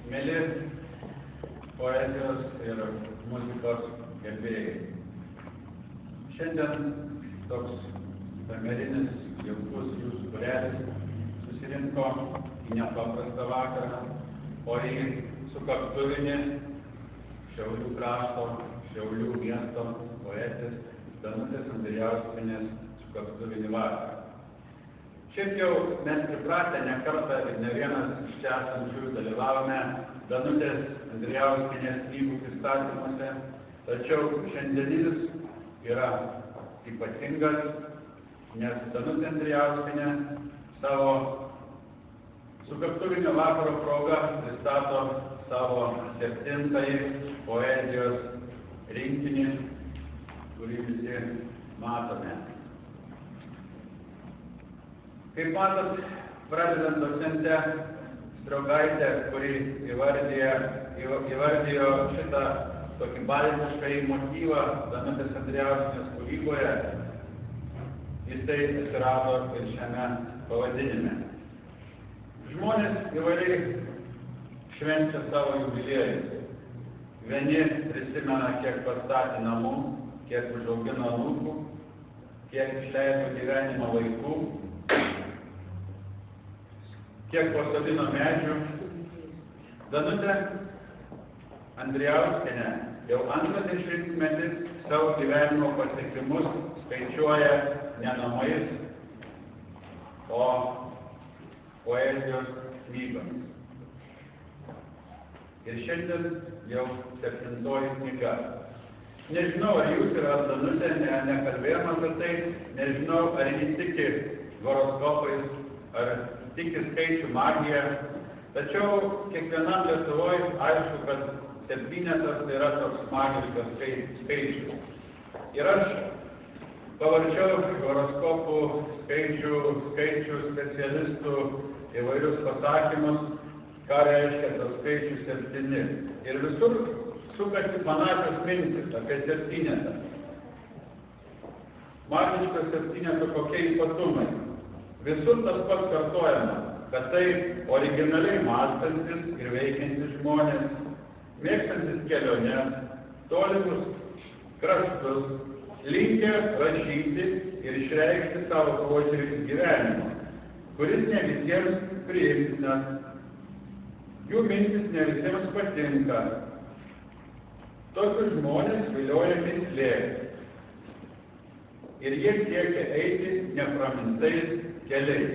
Mėly poezijos ir muzikos gerbėjai. Šiandien toks kamerinis jaukus jūsų būrelis susirinko į nepaprastą vakarą, o į sukaktuvinį Šiaulių krašto, Šiaulių miesto poetės Danutės Andrijauskienės sukaktuvinį vakarą. Šiaip jau mes pripratę ne kartą ir ne vienas iš čia esančių dalyvavome Danutės Andrijauskienės knygų pristatymuose, tačiau šiandieninis yra ypatingas, nes Danutė Andrijauskienė savo sukaktuvinio vakaro proga pristato savo 7-ąjį poezijos rinkinį, kurį visi matome. Kaip matot, pradedant docentę Straugaitę, kuri įvardijo šitą tokį baltiškąjį motyvą Danutės Andrijauskienės kūryboje, jisai atsirado ir šiame pavadinime. Žmonės įvairiai švenčia savo jubiliejus. Vieni prisimena, kiek pastatė namų, kiek užaugino anūkų, kiek išleido gyvenimą vaikų, kiek pasodino medžių. Danutė Andrijauskienė jau antrą dešimtmetį savo gyvenimo pasiekimus skaičiuoja ne namais, o poezijos knygomis. Ir šiandien jau 7-oji knyga. Nežinau, ar jūs ir ar Danutė nekalbėjom apie tai, nežinau, ar jis tiki horoskopais, ar tiki skaičių magiją, tačiau kiekvienam Lietuvoje aišku, kad 7-etas tai yra toks magiškas skaičius. Ir aš pavarčiau horoskopų skaičių specialistų įvairius pasakymus, ką reiškia tas skaičius 7. Ir visur sukasi panašios mintis apie 7-etą. Magiškas 7-eto kokie ypatumai. Visur tas pats kartojama, kad tai originaliai mąstantis ir veikiantis žmonės, mėgstantis keliones, tolimus kraštus, linkę rašyti ir išreikšti savo požiūrį į gyvenimą, kuris ne visiems priimtinas, jų mintis ne visiems patinka. Tokius žmonės vilioja mįslė ir jie siekia eiti nepramintais keliais.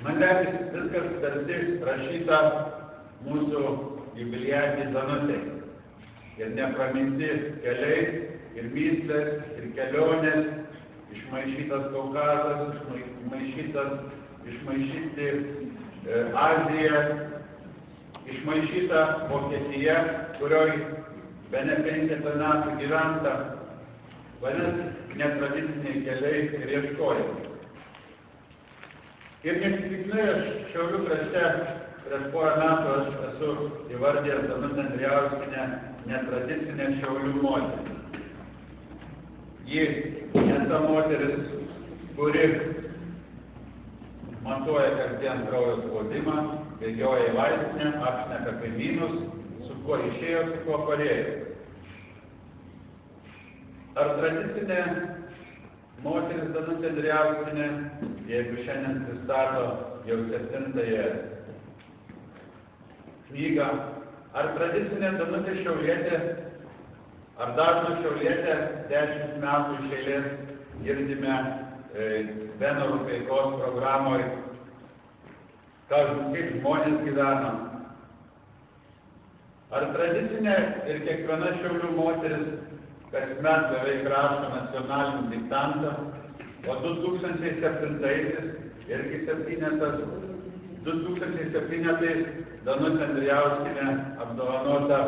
Man regis viskas tarsi rašyta mūsų jubiliatei Danutei. Ir nepraminti keliai, ir myslės, ir kelionės, išmaišytas Kaukazas, išmaišyti Azija, išmaišyta Vokietija, kurioj bene 50 metų gyventa, vadinasi, netradiciniai keliai ir ieškojimai. Ir neatsitiktinai aš Šiaulių krašte prieš porą metų aš esu įvardijęs Danutę Andrijauskienę netradicinę Šiaulių moterį. Ji ne ta moteris, kuri matuoja kasdien kraujo spaudimą, bėgioja į vaistinę, apšneka kaimynus, su kuo išėjo, su kuo parėjo. Ar tradicinė moteris Danutė Andrijauskienė, jeigu šiandien pristato jau 7-ąją knygą, ar tradicinė Danutė šiaulietė, ar dažno šiaulietė 10 metų iš eilės girdime Beno Rupeikos programoje, kaip žmonės gyvena. Ar tradicinė ir kiekviena Šiaulių moteris kasmet beveik rašo nacionalinį diktantą, o 2007-aisiais irgi 7-etas, 2007-ais Danutė Andrijauskienė apdovanota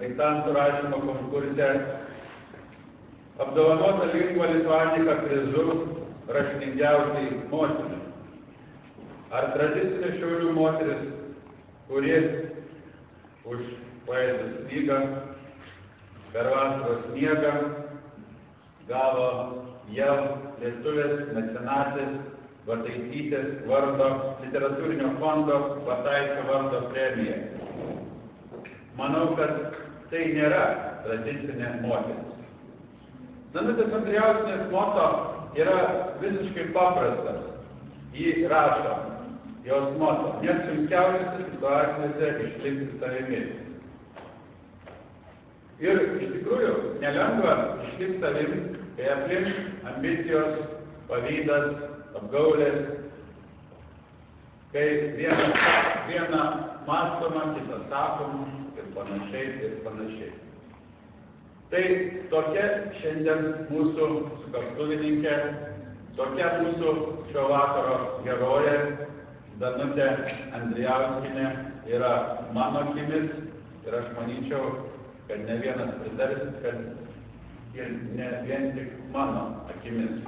diktantų rašymo konkurse, apdovanota Lingua Lituanica prizu raštingiausiai moteriai. Ar tradicinė Šiaulių moteris, kuri už poezijos knygą per vasaros sniegą gavo JAV lietuvės mecenatės Vataitytės vardo literatūrinio fondo Vataičio vardo premija. Manau, kad tai nėra tradicinė moteris. Danutės Andrijauskienės moto yra visiškai paprastas. Ji rašo, jos moto, net sunkiausiose situacijose išlikti savimi. Ir iš tikrųjų nelengva išlikti savimi, kai aplink ambicijos, pavydas, apgaulės, kai viena mąstoma, kita sakoma ir panašiai. Tai tokia šiandien mūsų sukaktuvininkė, tokia mūsų šio vakaro herojė Danutė Andrijauskienė yra mano akimis ir aš manyčiau, kad ne vienas pritarsis, kad ir ne vien tik mano akimis.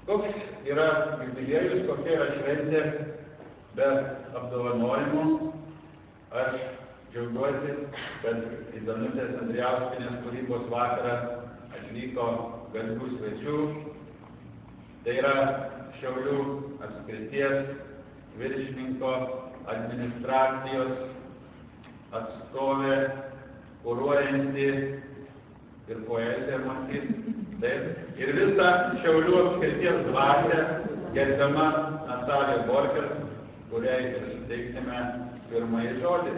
Koks yra jubiliejus, kokia yra šventė be apdovanojimų. Aš džiaugiuosi, kad į Danutės Andrijauskienės kūrybos vakarą atvyko garbių svečių. Tai yra Šiaulių apskrities viršininko administracijos atstovė, kuruojanti ir poetė, matyt, taip. Ir visą Šiaulių apskrities dvasią gerbiama Natalija Borker, kuriai ir suteiksime pirmąjį žodį.